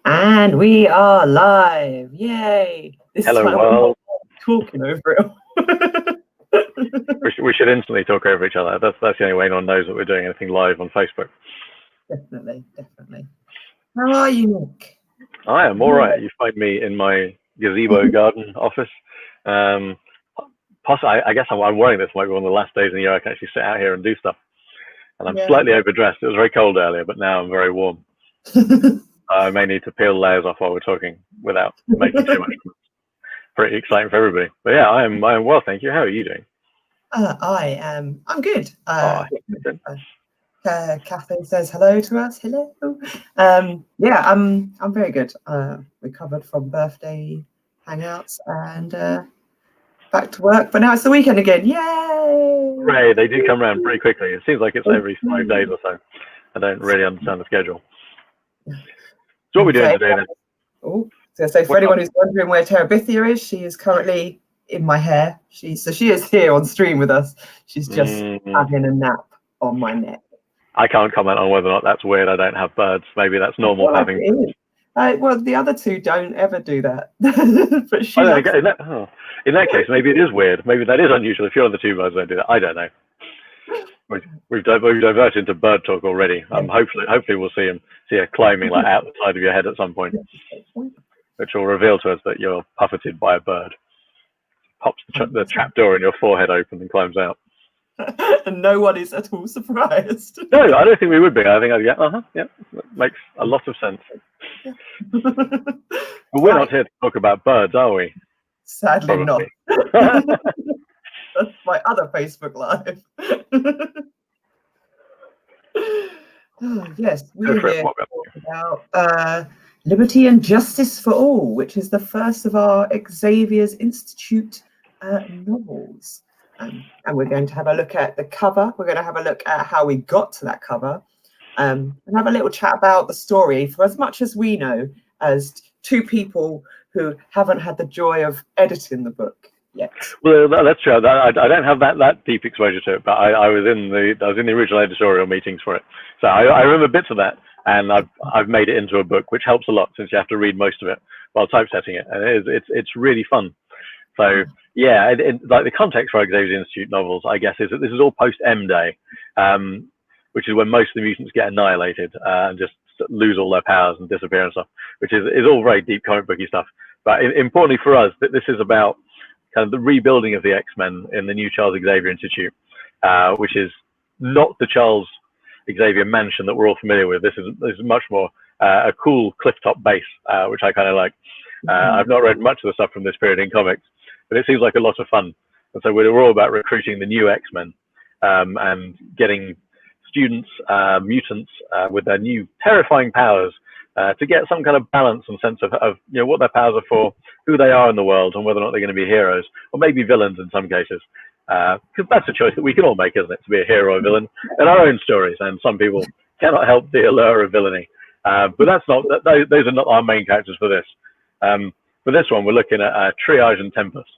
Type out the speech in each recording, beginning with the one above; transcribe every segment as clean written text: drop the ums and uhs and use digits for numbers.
And we are live. Yay. This Hello, time world. we're not talking over it. We should instantly talk over each other. That's the only way anyone knows that we're doing anything live on Facebook. Definitely. How are you, Nick? I am all right. You find me in my gazebo garden office. I guess I'm worrying this might be one of the last days in the year I can actually sit out here and do stuff. And I'm slightly overdressed. It was very cold earlier, but now I'm very warm. I may need to peel layers off while we're talking without making too much. Pretty exciting for everybody. But yeah, I am well, thank you. How are you doing? I'm good. Good. Catherine says hello to us. Hello. Yeah, I'm very good. Recovered from birthday hangouts and back to work. But now it's the weekend again. Yay! Right, they do come around pretty quickly. It seems like it's every 5 days or so. I don't really understand the schedule. So what are we doing today then? So for anyone who's wondering where Terabithia is, she is currently in my hair. She is here on stream with us. She's just having a nap on my neck. I can't comment on whether or not that's weird. I don't have birds. Maybe that's normal having. Well, the other two don't ever do that. But she in that case, maybe it is weird. Maybe that is unusual. If your other two birds don't do that, I don't know. We've diverted into bird talk already. Hopefully we'll see her climbing like out the side of your head at some point, which will reveal to us that you're buffeted by a bird. Pops the trap door in your forehead open and climbs out. And no one is at all surprised. No, I don't think we would be. I think I'd get, yeah, that makes a lot of sense. Yeah. But we're not here to talk about birds, are we? Sadly not. That's my other Facebook Live. Yes, we're here to talk about Liberty and Justice for All, which is the first of our Xavier's Institute novels. And we're going to have a look at the cover. We're going to have a look at how we got to that cover and have a little chat about the story for as much as we know as two people who haven't had the joy of editing the book yet. Well, that's true. I don't have that deep exposure to it, but I was in the original editorial meetings for it. So I remember bits of that, and I've made it into a book, which helps a lot since you have to read most of it while typesetting it, and it's really fun. So yeah, like the context for Xavier's Institute novels, I guess, is that this is all post M Day, which is when most of the mutants get annihilated and just lose all their powers and disappear and stuff, which is all very deep comic booky stuff. But importantly for us, that this is about kind of the rebuilding of the X-Men in the new Charles Xavier Institute, which is not the Charles Xavier mansion that we're all familiar with. This is much more a cool clifftop base, which I kind of like. I've not read much of the stuff from this period in comics, but it seems like a lot of fun. And so we're all about recruiting the new X-Men and getting students, mutants with their new terrifying powers to get some kind of balance and sense of what their powers are for, who they are in the world, and whether or not they're going to be heroes or maybe villains in some cases. Because that's a choice that we can all make, isn't it? To be a hero or a villain in our own stories, and some people cannot help the allure of villainy. But those are not our main characters for this. For this one, we're looking at Triage and Tempest,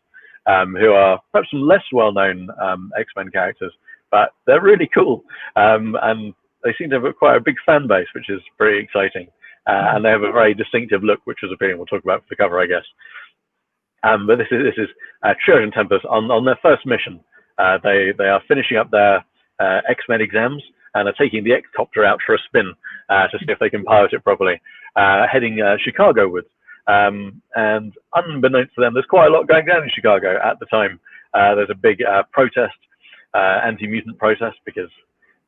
who are perhaps some less well-known X-Men characters, but they're really cool, and they seem to have quite a big fan base, which is pretty exciting. And they have a very distinctive look, which was appealing. We'll talk about for the cover, I guess. But this is Triage and Tempest on their first mission. They are finishing up their X-Men exams and are taking the X-copter out for a spin to see if they can pilot it properly, heading Chicago-wards. And unbeknownst to them, there's quite a lot going down in Chicago at the time. There's a big protest, anti-mutant protest, because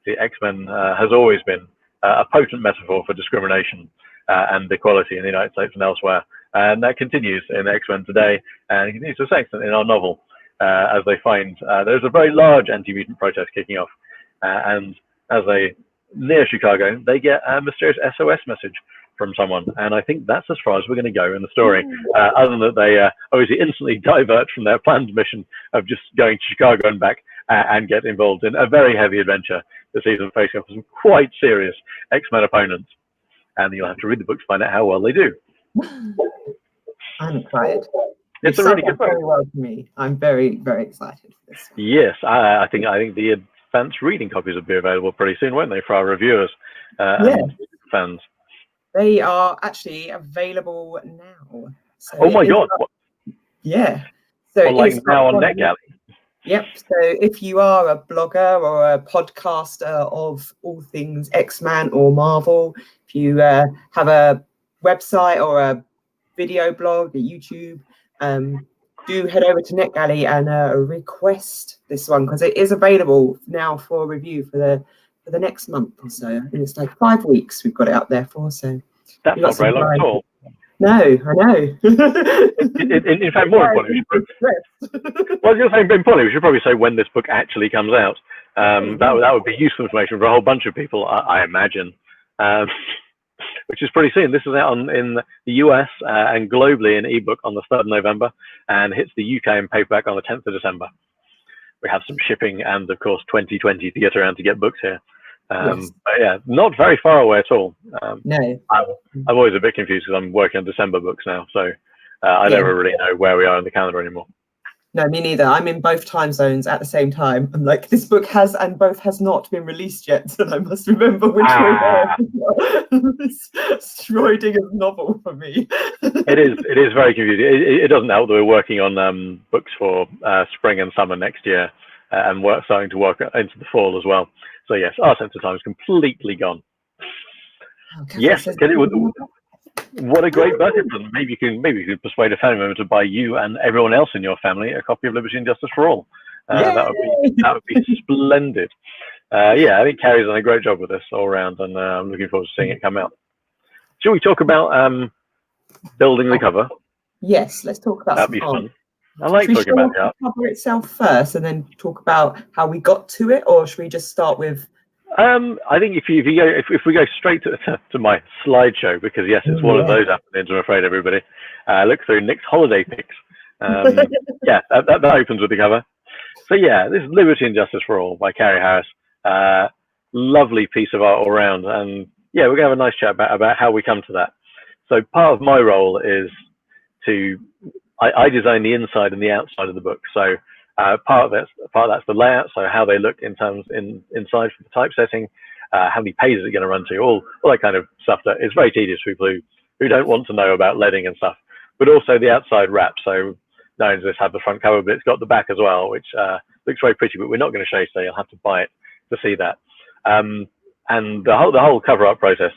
the X-Men has always been a potent metaphor for discrimination and equality in the United States and elsewhere. And that continues in X-Men today, and it continues to a certain extent in our novel, as they find there's a very large anti-mutant protest kicking off. And as they near Chicago, they get a mysterious SOS message from someone, and I think that's as far as we're going to go in the story, other than that they obviously instantly divert from their planned mission of just going to Chicago and back and get involved in a very heavy adventure this season, facing off some quite serious X-Men opponents, and you'll have to read the book to find out how well they do. I'm excited. It's a really good book. Very well to me. I'm very, very excited for this one. Yes, I think the advanced reading copies will be available pretty soon, won't they, for our reviewers and fans? They are actually available now. So oh my God! Yeah. So like now on NetGalley. Yep. So if you are a blogger or a podcaster of all things X-Men or Marvel, if you have a website or a video blog, a YouTube, do head over to NetGalley and request this one, because it is available now for review for the next month or so. I think it's like 5 weeks we've got it up there for. So that's not very long at all. No, I know. in fact, more importantly, we should probably say when this book actually comes out. That would be useful information for a whole bunch of people, I imagine. Which is pretty soon. This is out in the US and globally in ebook on the 3rd of November, and hits the UK in paperback on the 10th of December. We have some shipping and, of course, 2020 to get around to get books here. Yes. But yeah, not very far away at all. No. I'm always a bit confused because I'm working on December books now, so I never really know where we are in the calendar anymore. No, me neither. I'm in both time zones at the same time. I'm like, this book has and both has not been released yet, so I must remember which way. This Schrodinger's novel for me. It is very confusing. It doesn't help that we're working on books for spring and summer next year, and we're starting to work into the fall as well. So yes, our sense of time is completely gone. Okay, yes, what a great birthday present! Maybe you can persuade a family member to buy you and everyone else in your family a copy of Liberty and Justice for All. That would be splendid. Yeah, I think Carrie's done a great job with this all around, and I'm looking forward to seeing it come out. Shall we talk about building the cover? Yes, let's talk about that'd be fun. I like talking about the cover itself first, and then talk about how we got to it, or should we just start with? I think if we go straight to my slideshow, because yes, it's one of those afternoons, I'm afraid, everybody. Look through Nick's holiday pics. Yeah, that opens with the cover. So yeah, this is Liberty and Justice for All by Carrie Harris. Lovely piece of art all around, and yeah, we're gonna have a nice chat about how we come to that. So part of my role is I design the inside and the outside of the book. So part of that's the layout, so how they look inside for the typesetting, how many pages are going to run to, all that kind of stuff that is very tedious for people who don't want to know about leading and stuff. But also the outside wrap. So not only does this have the front cover, but it's got the back as well, which looks very pretty. But we're not going to show you, so you'll have to buy it to see that. And the whole cover art process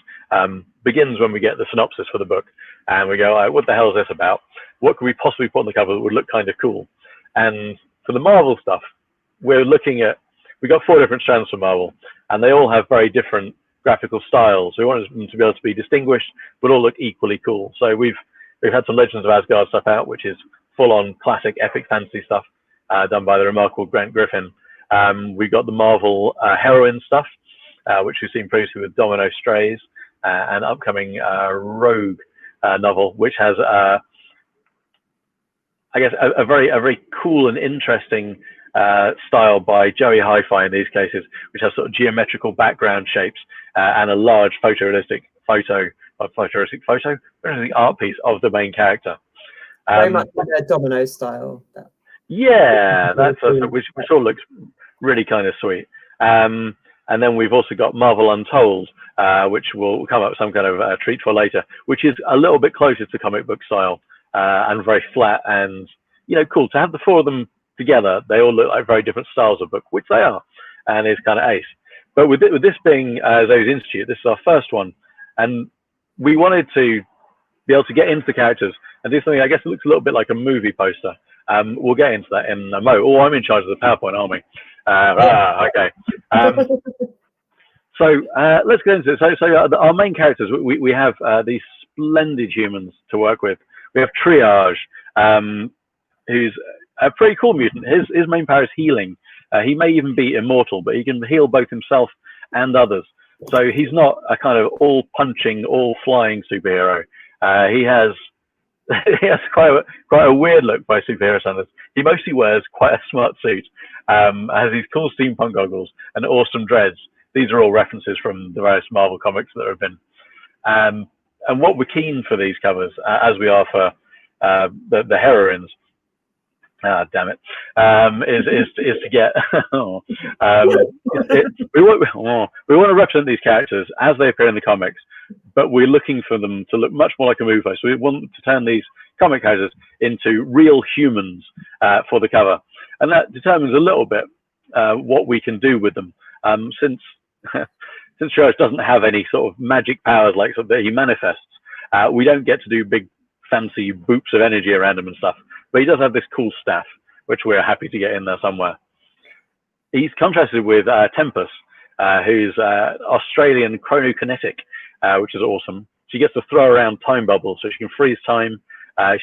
begins when we get the synopsis for the book, and we go, all right, what the hell is this about? What could we possibly put on the cover that would look kind of cool? And for the Marvel stuff, we're looking at, we've got 4 different strands for Marvel, and they all have very different graphical styles. We want them to be able to be distinguished, but all look equally cool. So we've had some Legends of Asgard stuff out, which is full-on classic epic fantasy stuff done by the remarkable Grant Griffin. We've got the Marvel heroine stuff, which we've seen previously with Domino Strays, and upcoming Rogue novel, which has I guess a very cool and interesting style by Joey Hi-Fi in these cases, which has sort of geometrical background shapes and a large photorealistic art piece of the main character. Very much like a Domino style. Yeah, which all looks really kind of sweet. And then we've also got Marvel Untold, which will come up with some kind of treat for later, which is a little bit closer to comic book style. And very flat and, cool. To have the 4 of them together, they all look like very different styles of book, which they are, and it's kind of ace. But with this being Xavier's Institute, this is our first one, and we wanted to be able to get into the characters and do something, I guess it looks a little bit like a movie poster. We'll get into that in a mo. Oh, I'm in charge of the PowerPoint, aren't we? Okay. So let's get into it. So our main characters, we have these splendid humans to work with. We have Triage, who's a pretty cool mutant. His main power is healing. He may even be immortal, but he can heal both himself and others. So he's not a kind of all-punching, all-flying superhero. He has quite a weird look by superhero standards. He mostly wears quite a smart suit, has these cool steampunk goggles and awesome dreads. These are all references from the various Marvel comics that have been. And what we're keen for these covers, as we are for the heroines, damn it, is to get. We want to represent these characters as they appear in the comics, but we're looking for them to look much more like a movie. So we want to turn these comic characters into real humans for the cover, and that determines a little bit what we can do with them. Since Charles doesn't have any sort of magic powers like that he manifests, we don't get to do big fancy boops of energy around him and stuff. But he does have this cool staff, which we're happy to get in there somewhere. He's contrasted with Tempus, who's Australian chronokinetic, which is awesome. She gets to throw around time bubbles, so she can freeze time.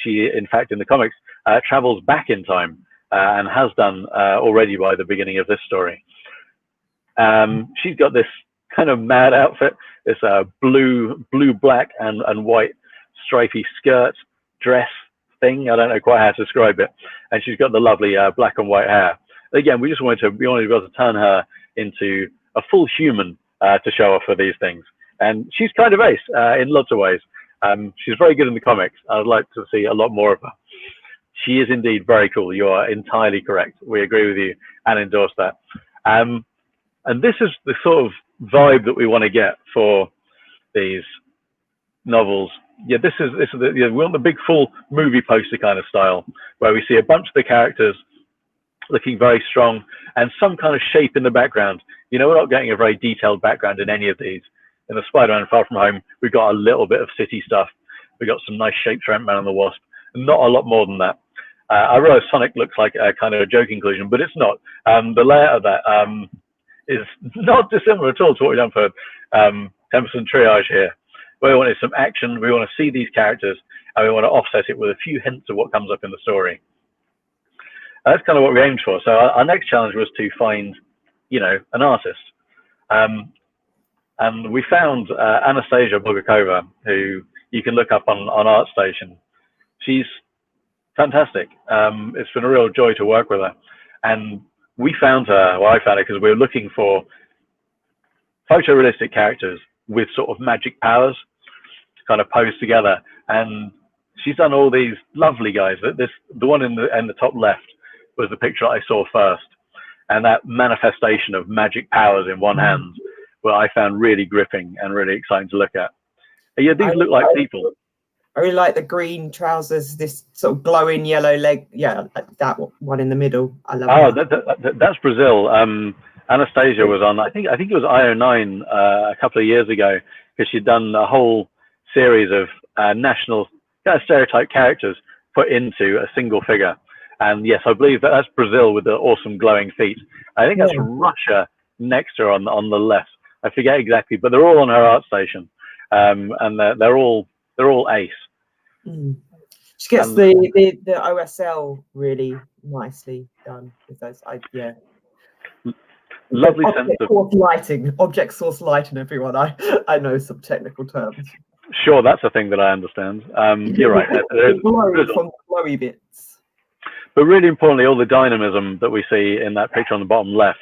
She, in fact, in the comics, travels back in time and has done already by the beginning of this story. She's got this kind of mad outfit, this blue, black, and white stripy skirt, dress thing. I don't know quite how to describe it. And she's got the lovely black and white hair. Again, we wanted to be able to turn her into a full human to show off for these things. And she's kind of ace in lots of ways. She's very good in the comics. I'd like to see a lot more of her. She is indeed very cool. You are entirely correct. We agree with you and endorse that. And this is the sort of vibe that we want to get for these novels. Yeah, this is we want the big full movie poster kind of style, where we see a bunch of the characters looking very strong and some kind of shape in the background. You know, we're not getting a very detailed background in any of these. In the Spider-Man Far From Home, we've got a little bit of city stuff. We've got some nice shapes for Ant-Man and the Wasp, and not a lot more than that. I realize Sonic looks like a kind of a joke inclusion, but it's not. The layout of that is not dissimilar at all to what we've done for Tempest and Triage here. We wanted some action, we want to see these characters, and we want to offset it with a few hints of what comes up in the story. That's kind of what we aimed for. So our next challenge was to find, you know, an artist. And we found Anastasia Bogakova, who you can look up on ArtStation. She's fantastic. It's been a real joy to work with her. And we found her, well, I found her because we were looking for photorealistic characters with sort of magic powers to kind of pose together. And she's done all these lovely guys. The one in the top left was the picture I saw first. And that manifestation of magic powers in one hand, well, I found really gripping and really exciting to look at. Yeah, these look like people. I really like the green trousers, this sort of glowing yellow leg. Yeah, that one in the middle. I love that. That's Brazil. Anastasia was on, I think it was IO9 a couple of years ago, because she'd done a whole series of national kind of stereotype characters put into a single figure. And yes, I believe that's Brazil with the awesome glowing feet. I think that's Russia next to her on the left. I forget exactly, but they're all on her ArtStation, and they're all ace. She gets the OSL really nicely done with those. Lovely sense of lighting, object source lighting. Everyone, I know some technical terms. Sure, that's a thing that I understand. You're right. There's from the glowy bits. But really importantly, all the dynamism that we see in that picture on the bottom left,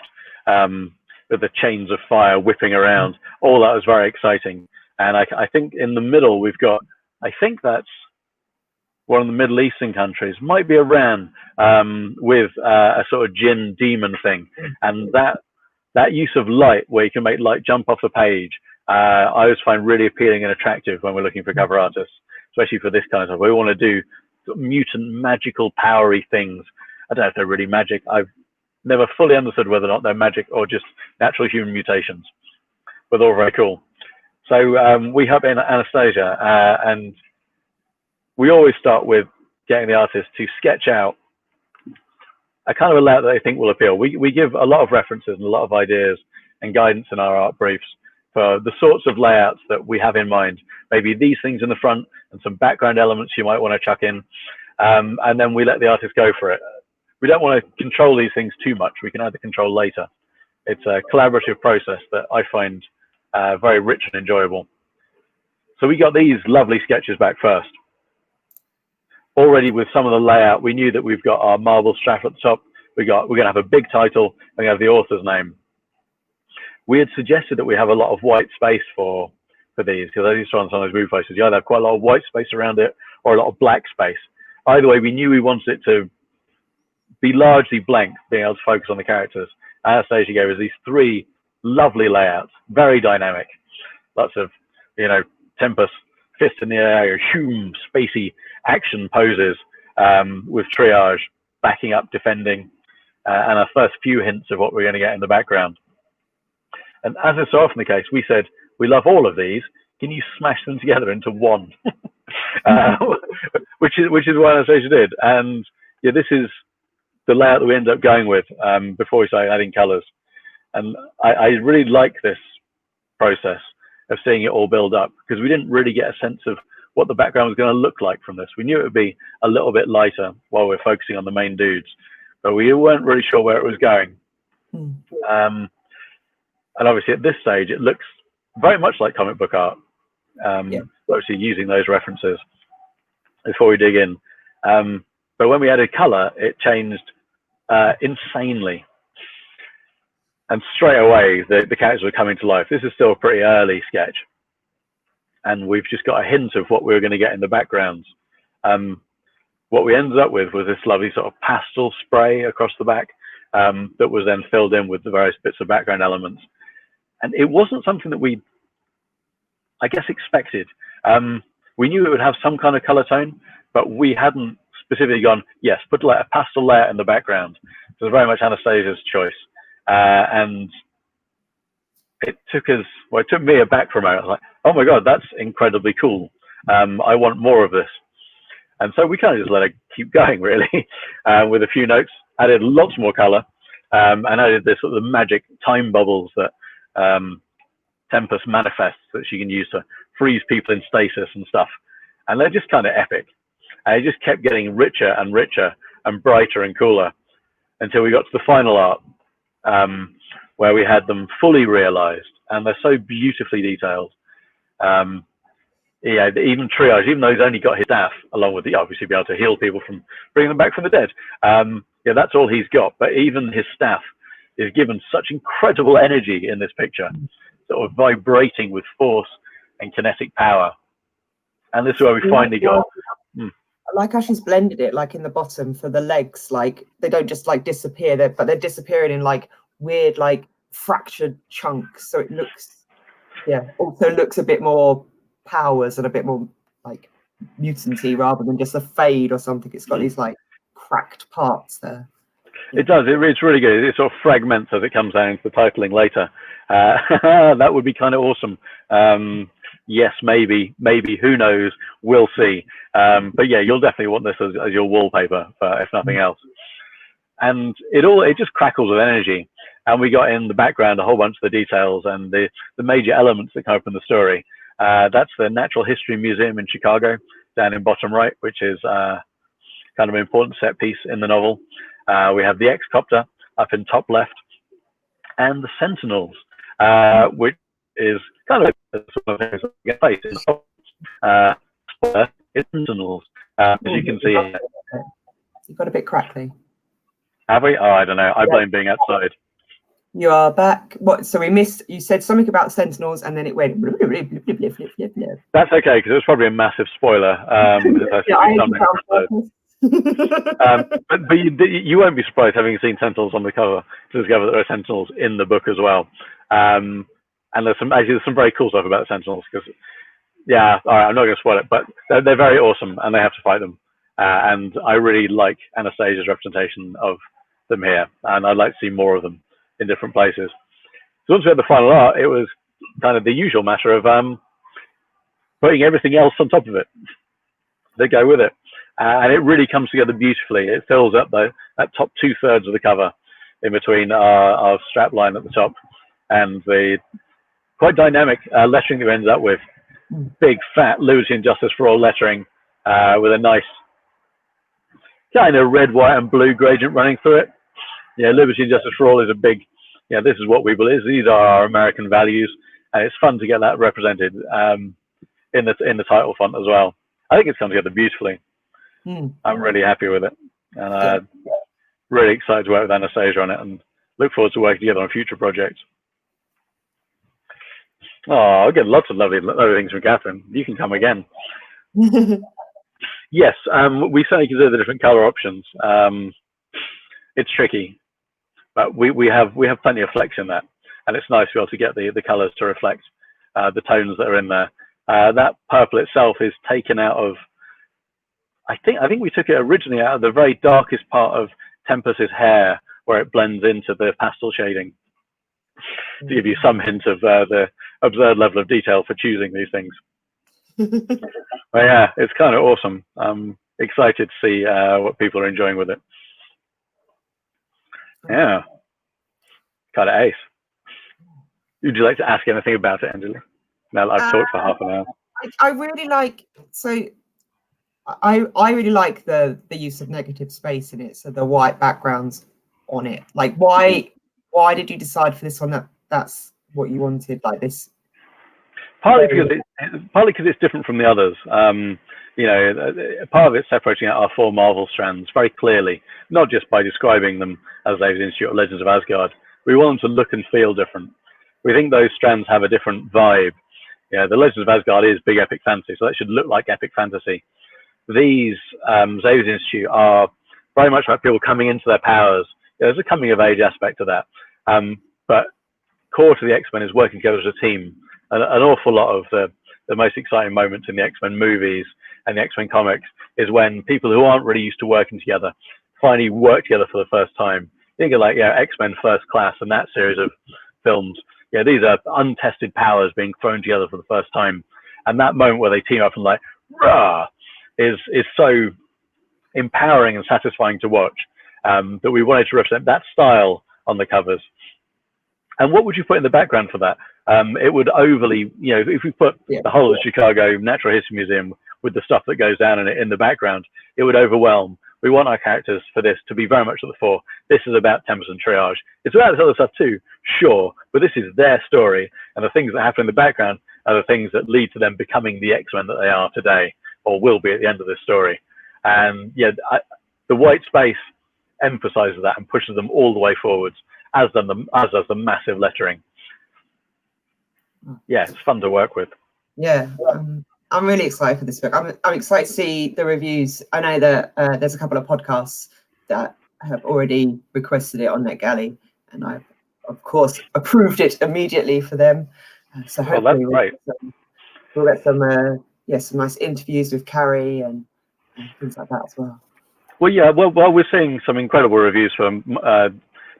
with the chains of fire whipping around, all that was very exciting. And I think in the middle we've got, I think that's one of the Middle Eastern countries, might be Iran, with a sort of jinn demon thing. And that use of light, where you can make light jump off the page, I always find really appealing and attractive when we're looking for cover artists, especially for this kind of stuff. We want to do sort of mutant, magical, powery things. I don't know if they're really magic. I've never fully understood whether or not they're magic or just natural human mutations, but they're all very cool. So we have in Anastasia, and we always start with getting the artist to sketch out a kind of a layout that they think will appeal. We give a lot of references and a lot of ideas and guidance in our art briefs for the sorts of layouts that we have in mind. Maybe these things in the front and some background elements you might want to chuck in, and then we let the artist go for it. We don't want to control these things too much. We can either control later. It's a collaborative process that I find very rich and enjoyable. So we got these lovely sketches back first. Already with some of the layout, we knew that we've got our marble strap at the top. We're going to have a big title, and we have the author's name. We had suggested that we have a lot of white space for these, because as you saw on some of those movie posters, you either have quite a lot of white space around it or a lot of black space. Either way, we knew we wanted it to be largely blank, being able to focus on the characters. Anastasia gave us these 3 lovely layouts, very dynamic, lots of, you know, tempest, fist in the air, shoom, spacey action poses, with triage, backing up, defending, and our first few hints of what we're going to get in the background. And as is so often the case, we said, we love all of these. Can you smash them together into one? Which is what Anastasia did. And yeah, this is the layout that we ended up going with before we started adding colors. And I really like this process of seeing it all build up, because we didn't really get a sense of what the background was going to look like from this. We knew it would be a little bit lighter while we're focusing on the main dudes, but we weren't really sure where it was going. And obviously at this stage, it looks very much like comic book art. Obviously using those references before we dig in. But when we added color, it changed insanely. And straight away, the characters were coming to life. This is still a pretty early sketch. And we've just got a hint of what we were going to get in the backgrounds. What we ended up with was this lovely sort of pastel spray across the back that was then filled in with the various bits of background elements. And it wasn't something that we, I guess, expected. We knew it would have some kind of color tone, but we hadn't specifically gone, yes, put like a pastel layer in the background. It was very much Anastasia's choice. And it took us, well, it took me aback for a moment. I was like, oh my God, that's incredibly cool. I want more of this. And so we kind of just let it keep going, really, with a few notes, added lots more color, and added this sort of magic time bubbles that Tempest manifests that she can use to freeze people in stasis and stuff. And they're just kind of epic. And it just kept getting richer and richer and brighter and cooler until we got to the final art, where we had them fully realized, and they're so beautifully detailed. Yeah, even triage, even though he's only got his staff, along with the obviously be able to heal people from bringing them back from the dead. Yeah, that's all he's got. But even his staff is given such incredible energy in this picture, sort of vibrating with force and kinetic power. And this is where we finally got. I like how she's blended it, like in the bottom for the legs, like they don't just like disappear there, but they're disappearing in like weird, like fractured chunks. So it looks, yeah, also looks a bit more powers and a bit more like mutancy rather than just a fade or something. It's got these like cracked parts there. It does. It's really good. It sort of fragments as it comes down into the titling later. That would be kind of awesome. Yes, maybe, who knows? We'll see. But yeah, you'll definitely want this as your wallpaper, if nothing else. And it just crackles with energy. And we got in the background a whole bunch of the details and the major elements that come up in the story. That's the Natural History Museum in Chicago, down in bottom right, which is kind of an important set piece in the novel. We have the X-Copter up in top left, and the Sentinels, which is kind of sort of face. It's Sentinels, as you can see. You got a bit crackly. Have we? Oh, I don't know. I blame being outside. You are back. What? So we missed. You said something about Sentinels, and then it went. That's okay, because it was probably a massive spoiler. But you won't be surprised, having seen Sentinels on the cover, to discover that there are Sentinels in the book as well. And there's some very cool stuff about the Sentinels, because yeah, all right, I'm not going to spoil it, but they're very awesome, and they have to fight them. And I really like Anastasia's representation of them here, and I'd like to see more of them in different places. So once we had the final art, it was kind of the usual matter of putting everything else on top of it that go with it. And it really comes together beautifully. It fills up that top 2/3 of the cover in between our strap line at the top and the quite dynamic lettering that we ended up with. Big, fat Liberty and Justice for All lettering with a nice kind of red, white, and blue gradient running through it. Yeah, Liberty and Justice for All is a big, yeah, this is what we believe. These are our American values. And it's fun to get that represented in the title font as well. I think it's come together beautifully. I'm really happy with it, and really excited to work with Anastasia on it, and look forward to working together on future projects. Oh, I'll get lots of lovely things from Catherine. You can come again. Yes, we certainly consider the different color options. it's tricky, but we have plenty of flex in that, and it's nice to be able to get the colors to reflect the tones that are in there. That purple itself is taken out of, I think we took it originally out of the very darkest part of Tempest's hair, where it blends into the pastel shading, to give you some hint of the absurd level of detail for choosing these things. But yeah, it's kind of awesome. I'm excited to see what people are enjoying with it. Yeah, kind of ace. Would you like to ask anything about it, Anjuli? Now that I've talked for half an hour. I really like, so I really like the use of negative space in it, so the white backgrounds on it. Like, why did you decide for this one that's what you wanted, like this? Partly because it's different from the others. You know, part of it's separating out our 4 Marvel strands very clearly, not just by describing them as Xavier's Institute or Legends of Asgard. We want them to look and feel different. We think those strands have a different vibe. Yeah, the Legends of Asgard is big epic fantasy, so that should look like epic fantasy. These Xavier's Institute are very much about people coming into their powers. There's a coming of age aspect to that, but core to the X-Men is working together as a team. An awful lot of the most exciting moments in the X-Men movies and the X-Men comics is when people who aren't really used to working together finally work together for the first time. Think of, like, X-Men First Class and that series of films. Yeah, these are untested powers being thrown together for the first time, and that moment where they team up and, like, rah, is so empowering and satisfying to watch, that we wanted to represent that style on the covers. And what would you put in the background for that? It would overly, you know, if we put the whole of the Chicago Natural History Museum with the stuff that goes down in it in the background, it would overwhelm. We want our characters for this to be very much at the fore. This is about Tempest and Triage. It's about this other stuff too, sure, but this is their story, and the things that happen in the background are the things that lead to them becoming the X-Men that they are today, or will be at the end of this story. And yeah, the white space emphasizes that and pushes them all the way forwards, as does the massive lettering. Yeah, it's fun to work with. Yeah, I'm really excited for this book. I'm excited to see the reviews. I know that there's a couple of podcasts that have already requested it on NetGalley, and I've, of course, approved it immediately for them. So hopefully we'll get some nice interviews with Carrie and things like that as well. Well, yeah, well, we're seeing some incredible reviews from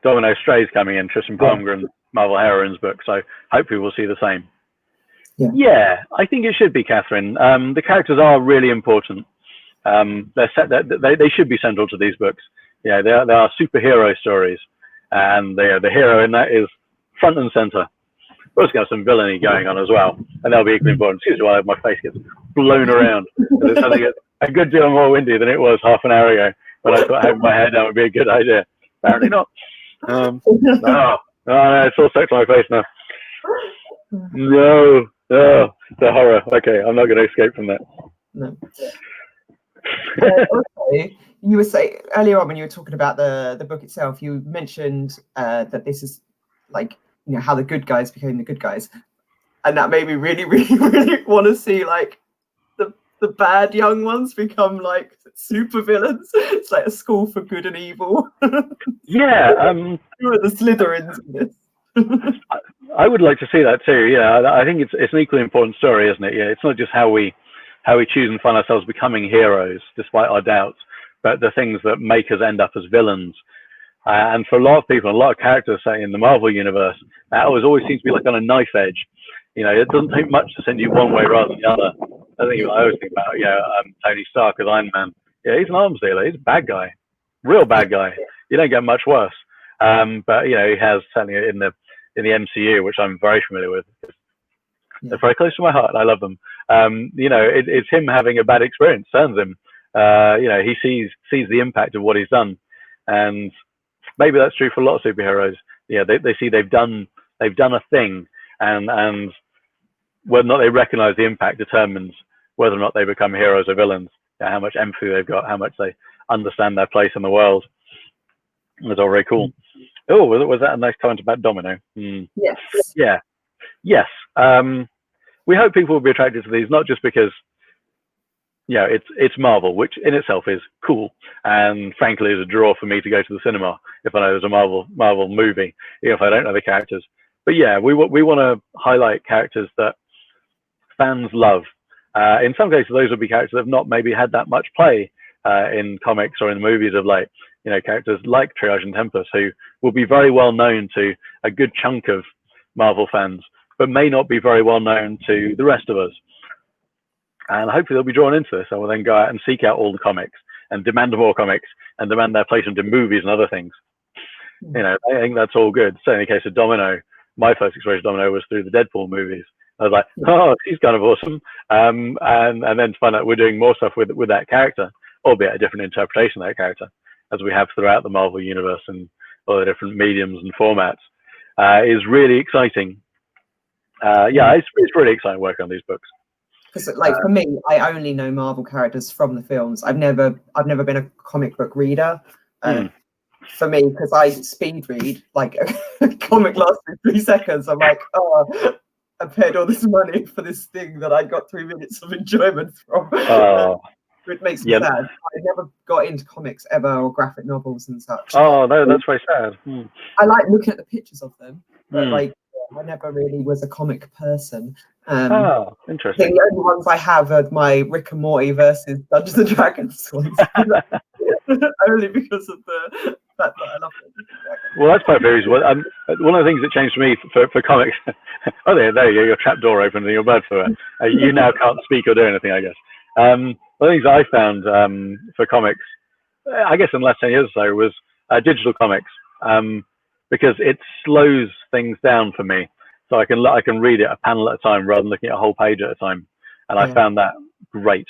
Domino Strays coming in, Tristan Palmgren's Marvel Heroines book, so hopefully we'll see the same. Yeah, I think it should be, Catherine. The characters are really important. They should be central to these books. Yeah, they are superhero stories, and the hero in that is front and center. We're also got some villainy going on as well, and they'll be equally important. Excuse me while my face gets blown around. It's something a good deal more windy than it was half an hour ago when I thought having my hair down would be a good idea. Apparently not. No, it's all stuck to my face now. No, the horror. Okay, I'm not going to escape from that. No. Also, you were saying earlier on when you were talking about the book itself, you mentioned that this is like, you know, how the good guys became the good guys, and that made me really, really, really want to see like the bad young ones become like super villains. It's like a school for good and evil. Yeah, who are the Slytherins in this? I would like to see that too. Yeah, I think it's an equally important story, isn't it? Yeah, it's not just how we choose and find ourselves becoming heroes despite our doubts, but the things that make us end up as villains. And for a lot of people, a lot of characters, say in the Marvel universe, that always seems to be like on a knife edge. You know, it doesn't take much to send you one way rather than the other. I always think about Tony Stark as Iron Man. Yeah, he's an arms dealer. He's a bad guy, real bad guy. You don't get much worse. But you know, he has certainly in the MCU, which I'm very familiar with. They're very close to my heart. I love them. You know, it's him having a bad experience turns him. You know, he sees the impact of what he's done, and maybe that's true for a lot of superheroes. Yeah, they see they've done a thing, and whether or not they recognize the impact determines whether or not they become heroes or villains. How much empathy they've got, how much they understand their place in the world. That's all very cool. Oh, was that a nice comment about Domino? Yes. Yeah. Yes. We hope people will be attracted to these, not just because it's Marvel, which in itself is cool, and frankly is a draw for me to go to the cinema if I know there's a Marvel movie, even if I don't know the characters. But yeah, we want to highlight characters that fans love. In some cases, those would be characters that have not maybe had that much play in comics or in the movies of late. Characters like Triage and Tempest, who will be very well known to a good chunk of Marvel fans, but may not be very well known to the rest of us. And hopefully they'll be drawn into this, and will then go out and seek out all the comics and demand more comics and demand their placement in movies and other things. I think that's all good. So in the case of Domino, my first exposure to Domino was through the Deadpool movies. I was like, oh, he's kind of awesome. And then to find out we're doing more stuff with that character, albeit a different interpretation of that character, as we have throughout the Marvel universe and all the different mediums and formats, is really exciting. It's really exciting work on these books. Because for me, I only know Marvel characters from the films. I've never been a comic book reader. For me, because I speed read, like a comic lasts me 3 seconds. I'm like, oh, I paid all this money for this thing that I got 3 minutes of enjoyment from. It makes me sad. I never got into comics ever, or graphic novels and such. Oh no, that's very sad. I like looking at the pictures of them, but I never really was a comic person. Interesting. The only ones I have are my Rick and Morty versus Dungeons and Dragons ones. Only because of the fact that I love it. Well, that's quite very useful. One of the things that changed for me for comics. Oh, there you go. Your trap door opened and your bird flew out. You now can't speak or do anything, I guess. One of the things I found for comics, I guess in the last 10 years or so, was digital comics, because it slows things down for me. So I can read it a panel at a time rather than looking at a whole page at a time, and I found that great,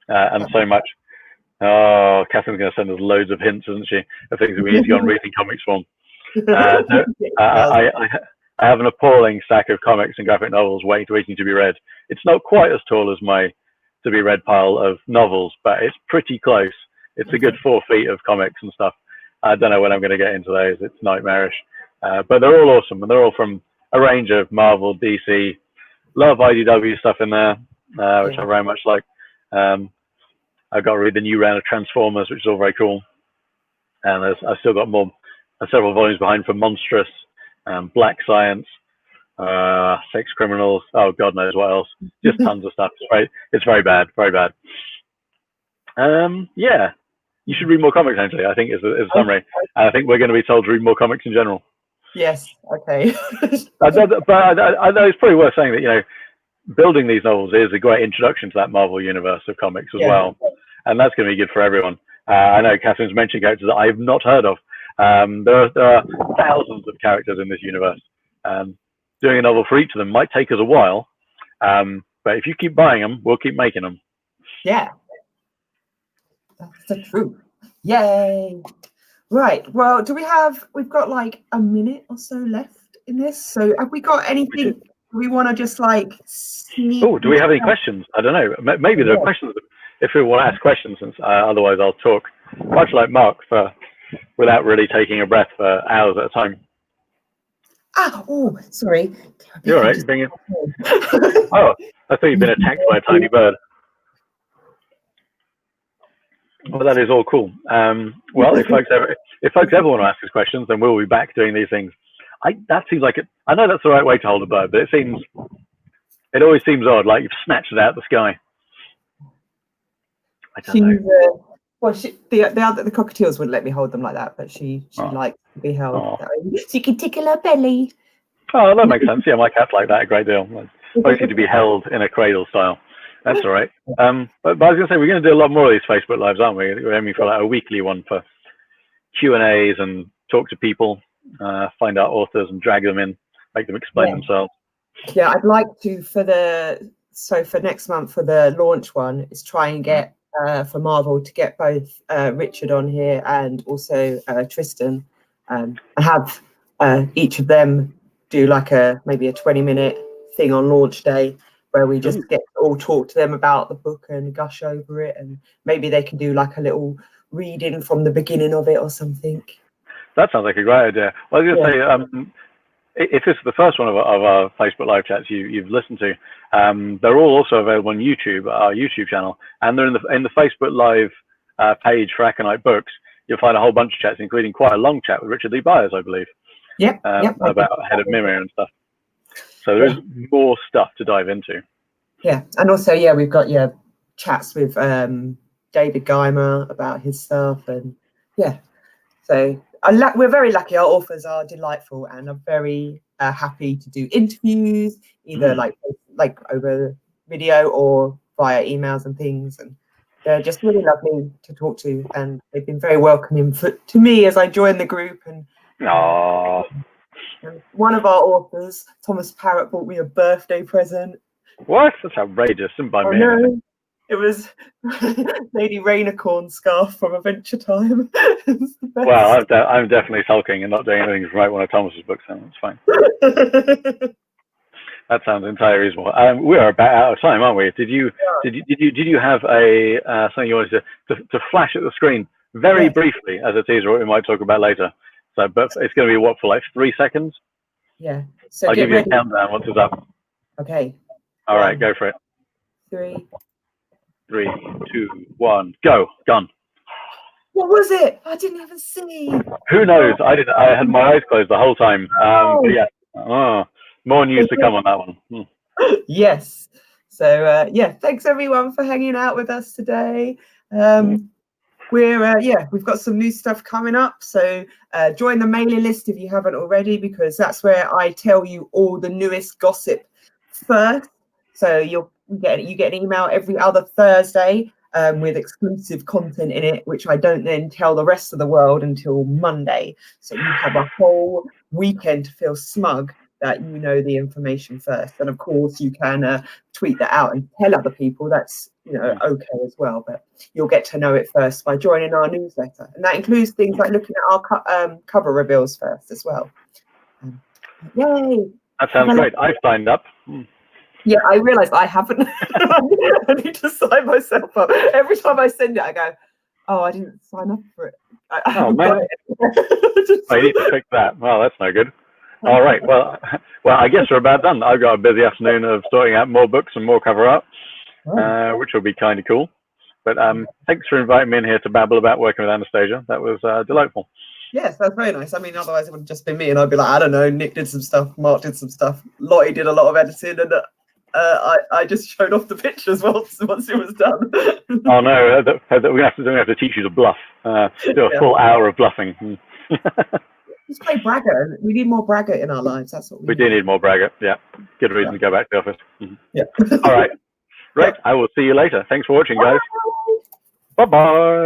and so much. Oh, Catherine's going to send us loads of hints, isn't she, of things that we need to go on reading comics from. I have an appalling stack of comics and graphic novels waiting to be read. It's not quite as tall as my to be read pile of novels, but it's pretty close. It's a good 4 feet of comics and stuff. I don't know when I'm going to get into those. It's nightmarish, but they're all awesome, and they're all from a range of Marvel, DC, a lot of IDW stuff in there, which I very much like. I've got to read the new round of Transformers, which is all very cool. And I've still got several volumes behind for Monstrous, Black Science, Sex Criminals. Oh, God knows what else. Just tons of stuff. It's very bad, very bad. You should read more comics, Anjuli, I think is a summary. And I think we're going to be told to read more comics in general. Yes, okay. But I know it's probably worth saying that, building these novels is a great introduction to that Marvel universe of comics as well. And that's going to be good for everyone. I know Catherine's mentioned characters that I've not heard of. There are thousands of characters in this universe. Doing a novel for each of them might take us a while. But if you keep buying them, we'll keep making them. Yeah. That's the truth. Yay. Right. Well, we've got like a minute or so left in this. So have we got anything we want to just like sneak? Oh, do we have any questions? I don't know. Maybe there are questions if we want to ask questions. Otherwise, I'll talk much like Mark without really taking a breath for hours at a time. Sorry. You're all right. Bring it. Oh, I thought you'd been attacked by a tiny bird. Well, that is all cool. Well, if folks ever want to ask us questions, then we'll be back doing these things. That seems like it. I know that's the right way to hold a bird, but it always seems odd, like you've snatched it out of the sky. I don't know. The cockatiels wouldn't let me hold them like that, but she likes to be held. So you can tickle her belly. Oh, that makes sense. Yeah, my cat's like that a great deal. Mostly to be held in a cradle style. That's all right. But I was going to say, we're going to do a lot more of these Facebook Lives, aren't we? We're aiming for like a weekly one for Q&As and talk to people, find out authors and drag them in, make them explain themselves. Yeah, I'd like to, for next month, for the launch one, is try and get, for Marvel, to get both Richard on here and also Tristan, and have each of them do like maybe a 20-minute thing on launch day, where we just get to all talk to them about the book and gush over it, and maybe they can do like a little reading from the beginning of it or something. That sounds like a great idea. Well, I was going to say, if this is the first one of our Facebook live chats you've listened to, they're all also available on YouTube, our YouTube channel, and they're in the Facebook live page for Aconyte Books. You'll find a whole bunch of chats, including quite a long chat with Richard Lee Byers, I believe. Yep. About Head of Mimir and stuff. So there is more stuff to dive into. Yeah, and also we've got chats with David Geimer about his stuff, and so we're very lucky. Our authors are delightful and are very happy to do interviews, either like over video or via emails and things, and they're just really lovely to talk to, and they've been very welcoming to me as I joined the group. And one of our authors, Thomas Parrott, bought me a birthday present. What? That's outrageous. Didn't buy me anything. It was Lady Rainicorn scarf from Adventure Time. Well, I'm definitely sulking and not doing anything to promote one of Thomas's books, so that's fine. That sounds entirely reasonable. We are about out of time, aren't we? Did you have a something you wanted to flash at the screen very briefly as a teaser, what we might talk about later? So, but it's going to be what, for like 3 seconds? Yeah. So I'll give you a countdown once it's up. Okay. All right, go for it. 3, 2, 1, go. Gone. What was it? I didn't even see. Who knows? I had my eyes closed the whole time. But yeah. More news to come on that one. Yes. So thanks everyone for hanging out with us today. We've got some new stuff coming up. So join the mailing list if you haven't already, because that's where I tell you all the newest gossip first. So you get an email every other Thursday with exclusive content in it, which I don't then tell the rest of the world until Monday. So you have a whole weekend to feel smug that you know the information first. And of course you can tweet that out and tell other people. That's okay as well, but you'll get to know it first by joining our newsletter, and that includes things like looking at our cover reveals first as well. Yay! That sounds great. I've signed up. Yeah, I realised I haven't. I need to sign myself up. Every time I send it, I go, "Oh, I didn't sign up for it." Oh man! I need to fix that. Well, that's no good. All right. Well, I guess we're about done. I've got a busy afternoon of sorting out more books and more cover art, which will be kind of cool. But thanks for inviting me in here to babble about working with Anastasia. That was delightful. Yes, that's very nice. I mean, otherwise it would have just been me, and I'd be like, I don't know, Nick did some stuff, Mark did some stuff, Lottie did a lot of editing, and I just showed off the pictures once it was done. Oh no, we have to teach you to bluff. Do a full hour of bluffing. Just play braggart. We need more braggart in our lives. That's what we do need more braggart. Yeah, good reason to go back to the office. Yeah. All right. Right. I will see you later. Thanks for watching, guys. Bye bye.